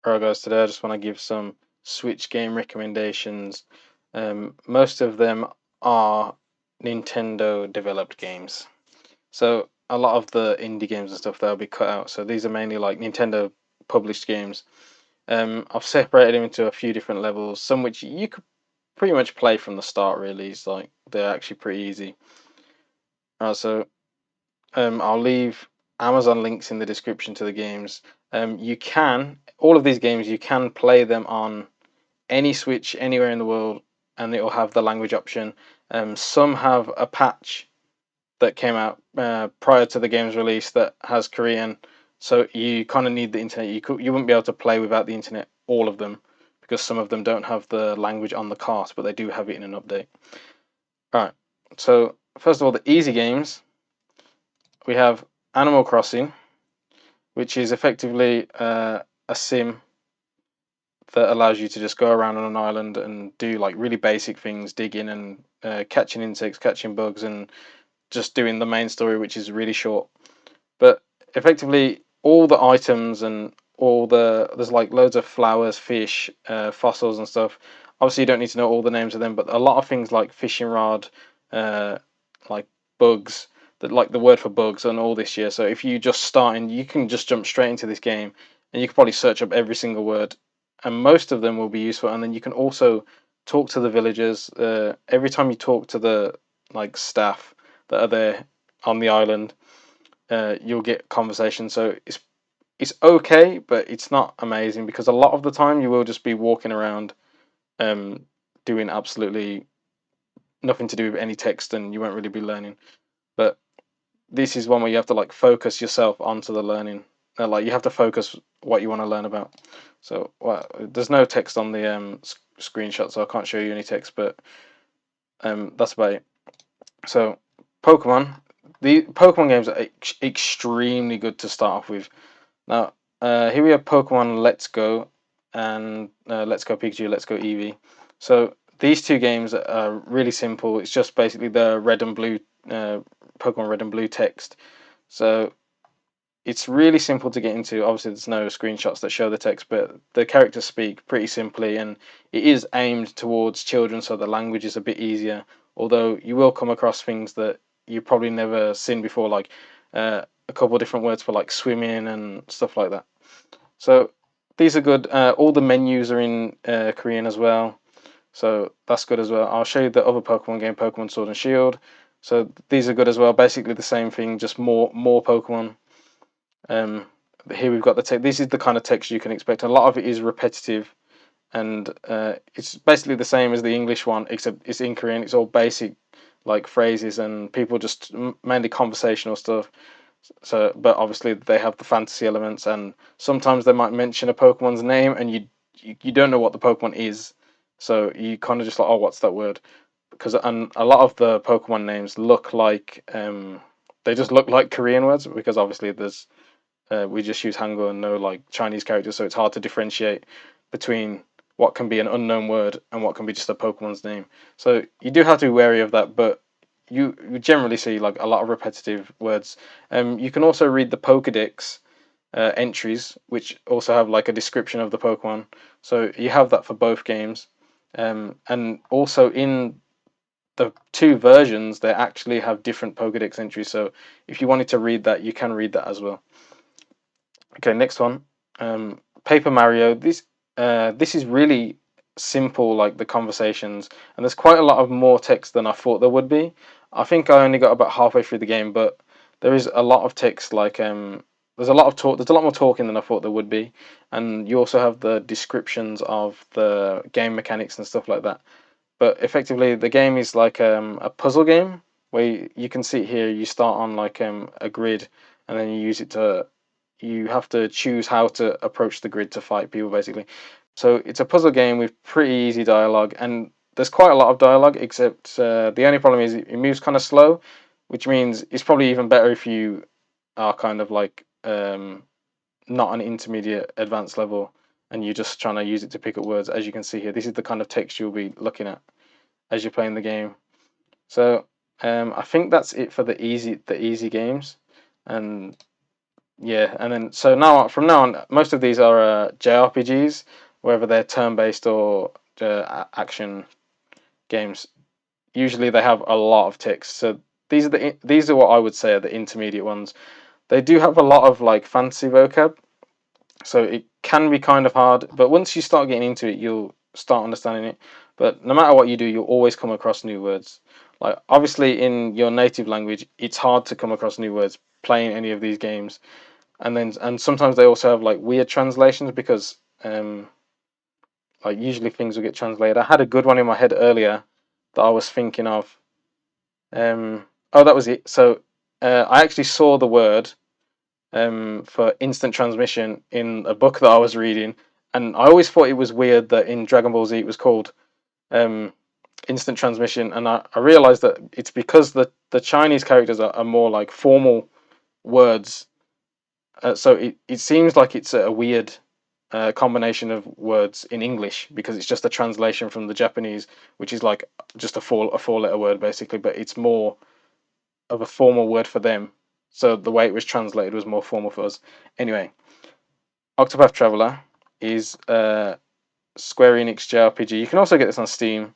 Alright guys, today I just want to give some Switch game recommendations. Most of them are Nintendo developed games. So a lot of the indie games and stuff that'll be cut out. So these are mainly like Nintendo published games. I've separated them into a few different levels, some which you could pretty much play from the start really. It's like they're actually pretty easy. I'll leave Amazon links in the description to the games. You can all of these games you can play them on any Switch anywhere in the world, and it will have the language option. Some have a patch that came out prior to the game's release that has Korean, so you kind of need the internet. You wouldn't be able to play without the internet all of them because some of them don't have the language on the cart, but they do have it in an update. All right. So first of all, the easy games we have Animal Crossing, which is effectively a sim that allows you to just go around on an island and do like really basic things, digging and catching insects, catching bugs, and just doing the main story, which is really short. But effectively, all the items and there's like loads of flowers, fish, fossils, and stuff. Obviously, you don't need to know all the names of them, but a lot of things like fishing rod, uh, like bugs, that like the word for bugs and all this year. So if you just starting, you can just jump straight into this game, and you can probably search up every single word, and most of them will be useful. And then you can also talk to the villagers. Every time you talk to the like staff that are there on the island, you'll get conversation. So it's okay, but it's not amazing because a lot of the time you will just be walking around, um, doing absolutely nothing to do with any text, and you won't really be learning. But this is one where you have to like focus yourself onto the learning. Like you have to focus what you want to learn about. So well, there's no text on the screenshot, so I can't show you any text. But that's about it. So Pokemon, the Pokemon games are extremely good to start off with. Now here we have Pokemon Let's Go and Let's Go Pikachu, Let's Go Eevee. So these two games are really simple. It's just basically the red and blue Pokemon Red and Blue text. So it's really simple to get into. Obviously, there's no screenshots that show the text, but the characters speak pretty simply, and it is aimed towards children, so the language is a bit easier. Although you will come across things that you probably never seen before, like a couple of different words for like swimming and stuff like that. So these are good. All the menus are in Korean as well, so that's good as well. I'll show you the other Pokemon game, Pokemon Sword and Shield. So these are good as well. Basically the same thing, just more Pokemon. Um, Here we've got the text. This is the kind of text you can expect. A lot of it is repetitive, and it's basically the same as the English one, except it's in Korean. It's all basic like phrases and people just mainly conversational stuff. So, but obviously they have the fantasy elements, and sometimes they might mention a Pokemon's name, and you don't know what the Pokemon is, so you kind of just like, oh, what's that word? Because and a lot of the Pokemon names look like they just look like Korean words because obviously there's we just use Hangul and no like Chinese characters, so it's hard to differentiate between what can be an unknown word and what can be just a Pokemon's name. So you do have to be wary of that, but you generally see like a lot of repetitive words. You can also read the Pokedex entries, which also have like a description of the Pokemon. So you have that for both games, and also in the two versions they actually have different Pokedex entries. So if you wanted to read that, you can read that as well. Okay, next one. Paper Mario. This is really simple, like the conversations, and there's quite a lot of more text than I thought there would be. I think I only got about halfway through the game, but there is a lot of text. Like there's a lot of talk. There's a lot more talking than I thought there would be, and you also have the descriptions of the game mechanics and stuff like that. But effectively, the game is like a puzzle game where you can see here. You start on like a grid, and then you use it to you have to choose how to approach the grid to fight people basically. So it's a puzzle game with pretty easy dialogue, and there's quite a lot of dialogue, except the only problem is it moves kind of slow, which means it's probably even better if you are kind of like not an intermediate advanced level and you're just trying to use it to pick up words. As you can see here, this is the kind of text you'll be looking at as you're playing the game. So I think that's it for the easy games, and Yeah, and then so now from now on, most of these are JRPGs, whether they're turn-based or action games. Usually they have a lot of text. So these are what I would say are the intermediate ones. They do have a lot of like fancy vocab, so it can be kind of hard. But once you start getting into it, you'll start understanding it. But no matter what you do, you'll always come across new words. Like obviously in your native language, it's hard to come across new words playing any of these games. And sometimes they also have like weird translations because like usually things will get translated. I had a good one in my head earlier that I was thinking of. Oh, that was it. So I actually saw the word for instant transmission in a book that I was reading, and I always thought it was weird that in Dragon Ball Z it was called um, instant transmission, and I realized that it's because the Chinese characters are more like formal words. So it seems like it's a weird combination of words in English because it's just a translation from the Japanese, which is like just a four letter word basically, but it's more of a formal word for them. So the way it was translated was more formal for us. Anyway, Octopath Traveler is a Square Enix JRPG. You can also get this on Steam,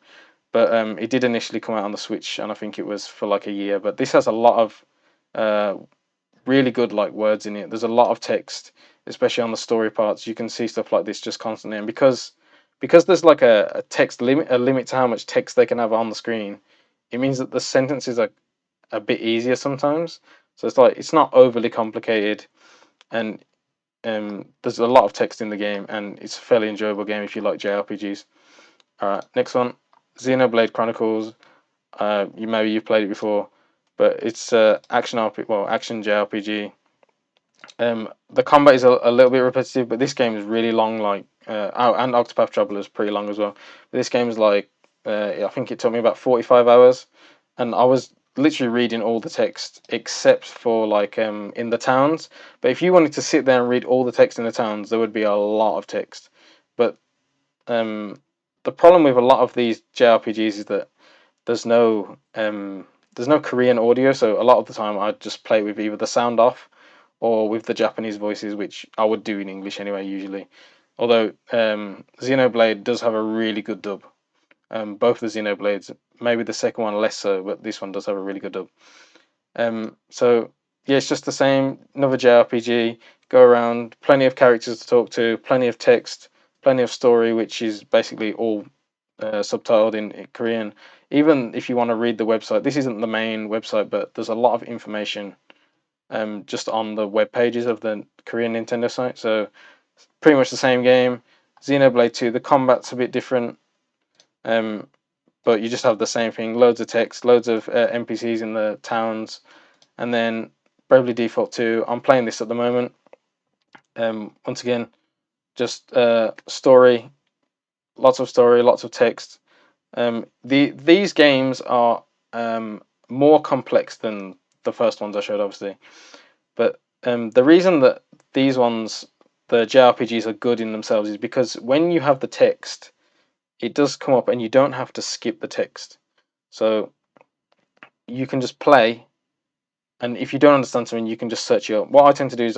but it did initially come out on the Switch, and I think it was for like a year. But this has a lot of uh, really good like words in it. There's a lot of text, especially on the story parts. You can see stuff like this just constantly, and because there's like a text limit, a limit to how much text they can have on the screen, it means that the sentences are a bit easier sometimes. So it's like it's not overly complicated, and there's a lot of text in the game, and it's a fairly enjoyable game if you like JRPGs. All right, next one, Xenoblade Chronicles. You've played it before, but it's action JRPG. The combat is a little bit repetitive, but this game is really long. Like, and Octopath Traveler is pretty long as well. But this game is like, I think it took me about 45 hours, and I was literally reading all the text except for like in the towns. But if you wanted to sit there and read all the text in the towns, there would be a lot of text. But um, the problem with a lot of these JRPGs is that there's no um, there's no Korean audio, so a lot of the time I just play with either the sound off or with the Japanese voices, which I would do in English anyway usually. Although Xenoblade does have a really good dub. Both the Xenoblades, maybe the second one less so, but this one does have a really good dub. So yeah, it's just the same. Another JRPG. Go around, plenty of characters to talk to, plenty of text, plenty of story, which is basically all subtitled in Korean. Even if you want to read the website, this isn't the main website, but there's a lot of information just on the web pages of the Korean Nintendo site. So pretty much the same game. Xenoblade 2, the combat's a bit different, um, but you just have the same thing. Loads of text, loads of NPCs in the towns, and then Bravely Default 2. I'm playing this at the moment. Once again, just story, lots of story, lots of text. These games are more complex than the first ones I showed, obviously. But the reason that these ones, the JRPGs, are good in themselves is because when you have the text, it does come up and you don't have to skip the text. So you can just play, and if you don't understand something, you can just search it up. What I tend to do is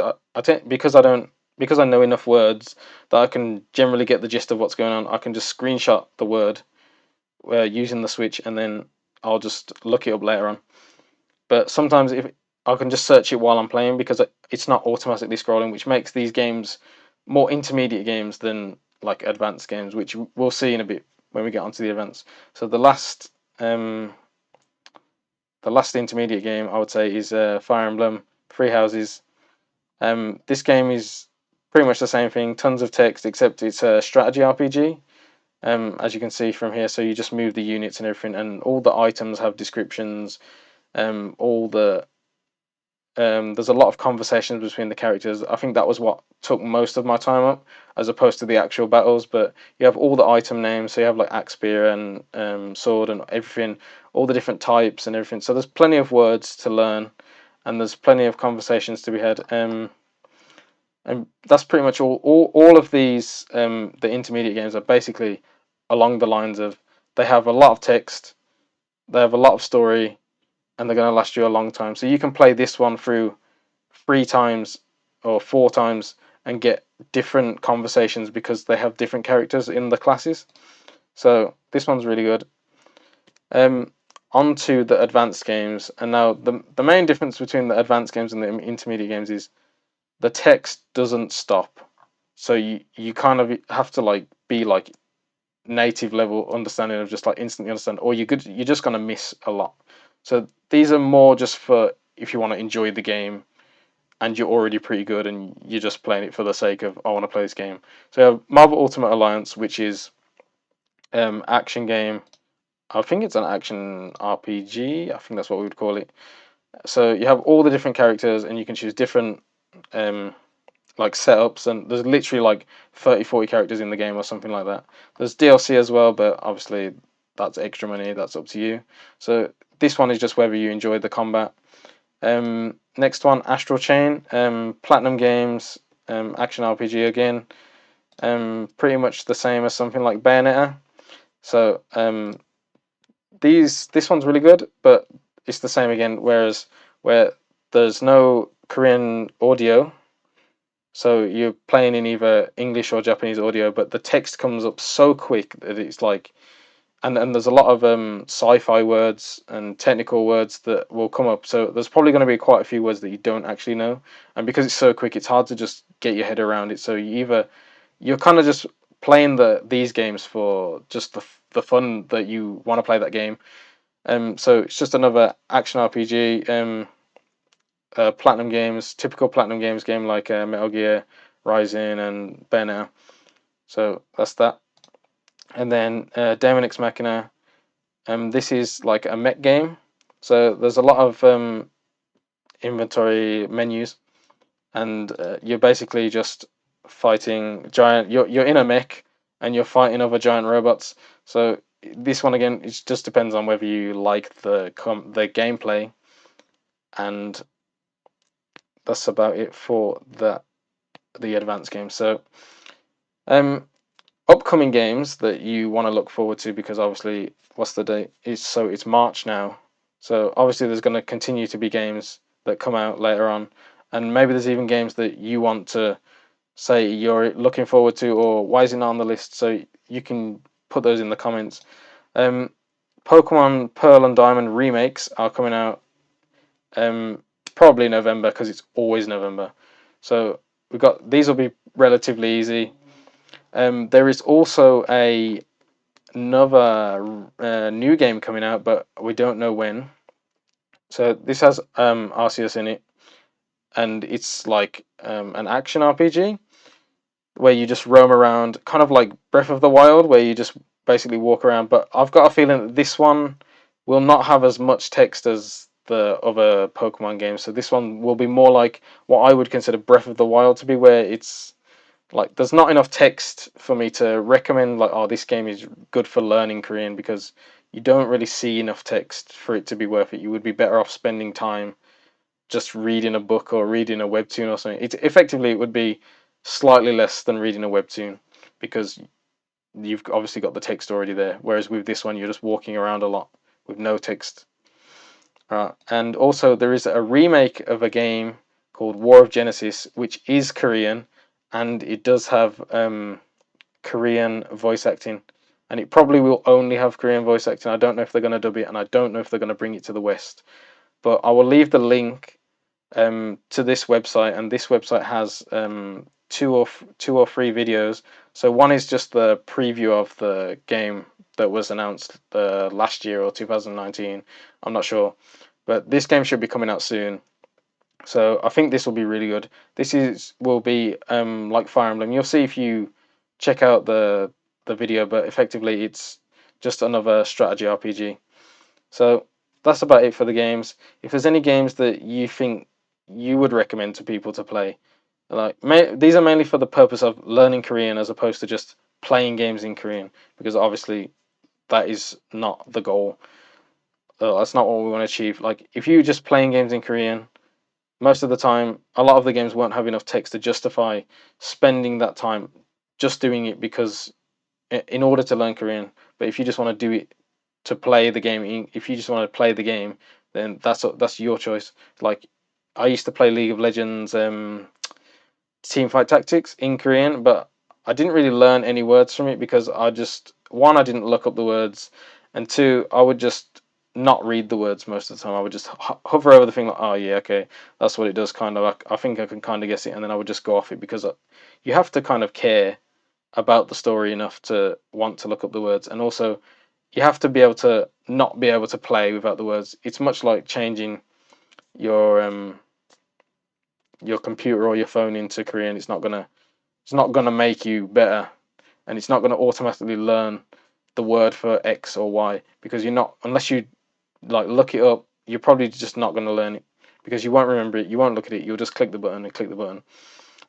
because I know enough words that I can generally get the gist of what's going on. I can just screenshot the word using the Switch, and then I'll just look it up later on. But sometimes if I can just search it while I'm playing because it's not automatically scrolling, which makes these games more intermediate games than like advanced games, which we'll see in a bit when we get onto the events. So the last intermediate game I would say is Fire Emblem Three Houses. This game is pretty much the same thing, tons of text, except it's a strategy RPG. As you can see from here, so you just move the units and everything, and all the items have descriptions. All the There's a lot of conversations between the characters. I think that was what took most of my time up, as opposed to the actual battles. But you have all the item names, so you have like axe, spear, and sword, and everything, all the different types and everything. So there's plenty of words to learn, and there's plenty of conversations to be had. And that's pretty much all of these. The intermediate games are basically along the lines of they have a lot of text, they have a lot of story, and they're going to last you a long time. So you can play this one through 3 times or 4 times and get different conversations because they have different characters in the classes. So this one's really good. On to the advanced games, and now the main difference between the advanced games and the intermediate games is the text doesn't stop. So you kind of have to like be like native level understanding of just like instantly understand, or you're just gonna miss a lot. So these are more just for if you want to enjoy the game and you're already pretty good and you're just playing it for the sake of I want to play this game. So you have Marvel Ultimate Alliance, which is action game. I think it's an action RPG. I think that's what we would call it. So you have all the different characters and you can choose different like setups, and there's literally like 30-40 characters in the game or something like that. There's DLC as well, but obviously that's extra money, that's up to you. So this one is just whether you enjoy the combat. Next one, Astral Chain, Platinum Games, action RPG again, pretty much the same as something like Bayonetta. So this one's really good, but it's the same again. Whereas where there's no Korean audio, so you're playing in either English or Japanese audio, but the text comes up so quick that it's like, and there's a lot of sci-fi words and technical words that will come up. So there's probably going to be quite a few words that you don't actually know, and because it's so quick, it's hard to just get your head around it. So you're kind of just playing these games for just the fun that you want to play that game. So it's just another action RPG. Platinum Games, typical Platinum Games game like Metal Gear Rising and Bayonetta. So that's that. And then Daemon X Machina. This is like a mech game. So there's a lot of inventory menus, and you're basically just fighting giant. You're in a mech, and you're fighting other giant robots. So this one again, it just depends on whether you like the gameplay, and that's about it for the advanced game. So upcoming games that you want to look forward to, because obviously what's the date? It's March now. So obviously there's going to continue to be games that come out later on, and maybe there's even games that you want to say you're looking forward to, or why is it not on the list? So you can put those in the comments. Um, Pokemon Pearl and Diamond remakes are coming out probably November, because it's always November. So these will be relatively easy. There is also another new game coming out, but we don't know when. So this has Arceus in it, and it's like an action RPG where you just roam around, kind of like Breath of the Wild, where you just basically walk around. But I've got a feeling that this one will not have as much text as the other Pokemon games. So this one will be more like what I would consider Breath of the Wild to be, where it's like there's not enough text for me to recommend like, oh, this game is good for learning Korean, because you don't really see enough text for it to be worth it. You would be better off spending time just reading a book or reading a webtoon or something. It would be slightly less than reading a webtoon, because you've obviously got the text already there. Whereas with this one, you're just walking around a lot with no text. And also there is a remake of a game called War of Genesis, which is Korean, and it does have Korean voice acting, and it probably will only have Korean voice acting. I don't know if they're going to dub it, and I don't know if they're going to bring it to the West. But I will leave the link to this website, and this website has two or three videos. So one is just the preview of the game that was announced last year or 2019. I'm not sure, but this game should be coming out soon. So I think this will be really good. Will be like Fire Emblem. You'll see if you check out the video, but effectively it's just another strategy RPG. So that's about it for the games. If there's any games that you think you would recommend to people to play, these are mainly for the purpose of learning Korean as opposed to just playing games in Korean, because obviously that is not the goal. That's not what we want to achieve. Like if you're just playing games in Korean, most of the time, a lot of the games won't have enough text to justify spending that time just doing it because in order to learn Korean. But if you just want to do it to play the game, if you just want to play the game, then that's your choice. Like I used to play League of Legends Teamfight Tactics in Korean, but I didn't really learn any words from it because one, I didn't look up the words, and two, I would just not read the words most of the time. I would just hover over the thing like, oh yeah, okay, that's what it does, kind of. I think I can kind of guess it, and then I would just go off it because you have to kind of care about the story enough to want to look up the words, and also you have to be able to not be able to play without the words. It's much like changing your your computer or your phone into Korean. It's not gonna make you better, and it's not gonna automatically learn the word for X or Y because you're not unless you like look it up. You're probably just not gonna learn it because you won't remember it. You won't look at it. You'll just click the button and click the button.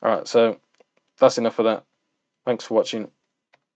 All right, so that's enough of that. Thanks for watching.